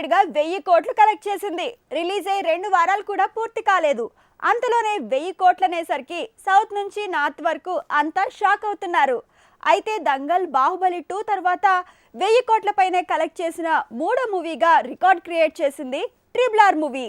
Wide గా 1000 కోట్లు collect చేసింది. రిలీజ్ అయ్యి 2 వారాలు కూడా పూర్తి కాలేదు. అంతలోనే 1000 కోట్లనేసరికి సౌత్ నుంచి నార్త్ వరకు అంతా షాక్ అవుతున్నారు. అయితే దంగల్ బాహుబలి 2 తర్వాత 1000 కోట్ల పైనే కలెక్ట్ చేసిన మూడో మూవీగా రికార్డ్ క్రియేట్ చేసింది ట్రిపుల్ ఆర్ మూవీ.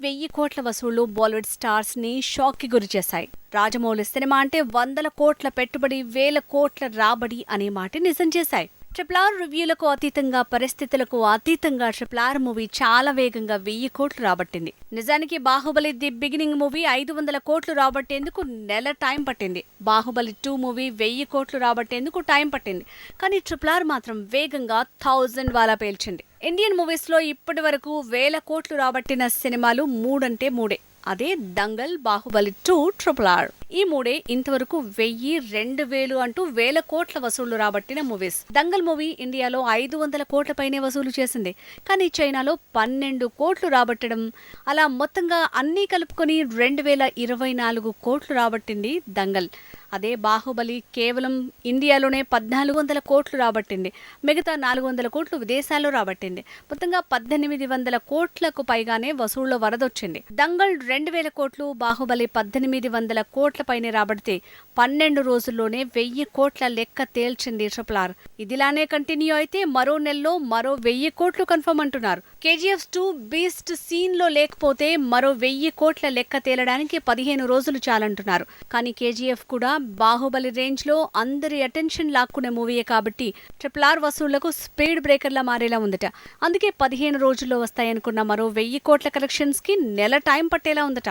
1000 కోట్ల వసూళ్లు బాలీవుడ్ స్టార్స్ ని షాక్ కి గురి చేశాయి. రాజమౌళి సినిమా అంటే 100 కోట్ల పెట్టుబడి, 1000 కోట్ల రాబడి అనే మాట నిజం చేశాయి. ట్రిపుల్ ఆర్ రివ్యూలకు అతీతంగా, పరిస్థితులకు అతీతంగా ట్రిపుల్ ఆర్ మూవీ చాలా వేగంగా 1000 కోట్లు రాబట్టింది. నిజానికి బాహుబలి ది బిగినింగ్ మూవీ 500 కోట్లు రాబట్టేందుకు నెల టైం పట్టింది. బాహుబలి 2 మూవీ 1000 కోట్లు రాబట్టేందుకు టైం పట్టింది. కానీ ట్రిపుల్ ఆర్ మాత్రం వేగంగా 1000 వాలా పేల్చింది. ఇండియన్ మూవీస్ లో ఇప్పటి వరకు 1000 కోట్లు రాబట్టిన సినిమాలు 3 అంటే 3. అదే దంగల్, బాహుబలి 2, ట్రిపుల్ ఆర్. ఈ మూడే ఇంతవరకు 1000, 2000 అంటూ 1000 కోట్ల వసూళ్లు రాబట్టిన మూవీస్. దంగల్ మూవీ ఇండియాలో 500 కోట్ల పైనే వసూలు చేసింది. కానీ చైనాలో 12 కోట్లు రాబట్టడం, అలా మొత్తంగా అన్నీ కలుపుకొని 2024 కోట్లు రాబట్టింది దంగల్. అదే బాహుబలి కేవలం ఇండియాలోనే 1400 కోట్లు రాబట్టింది. మిగతా 400 కోట్లు విదేశాల్లో రాబట్టింది. మొత్తంగా 1800 కోట్లకు పైగానే వసూళ్ల వరదొచ్చింది. దంగల్ 2000 కోట్లు, బాహుబలి 1800 కోట్ల పైనే రాబడితే 12 రోజుల్లోనే 1000 కోట్ల లెక్క తేల్చింది ట్రిపుల్ ఆర్. ఇదిలానే కంటిన్యూ అయితే మరో నెలలో మరో 1000 కోట్లు కన్ఫర్మ్ అంటున్నారు. KGF 2 బీస్ట్ సీన్ లో లేకపోతే మరో 1000 కోట్ల లెక్క తేలడానికి 15 రోజులు చాలంటున్నారు. కానీ KGF కూడా బాహుబలి రేంజ్ లో అందరి అటెన్షన్ లాక్కునే మూవీయే కాబట్టి ట్రిపుల్ ఆర్ వసూళ్లకు స్పీడ్ బ్రేకర్లా మారేలా ఉందట. అందుకే 15 రోజుల్లో వస్తాయనుకున్న మరో 1000 కోట్ల కలెక్షన్స్ కి నెల టైం పట్టేలా ఉందట.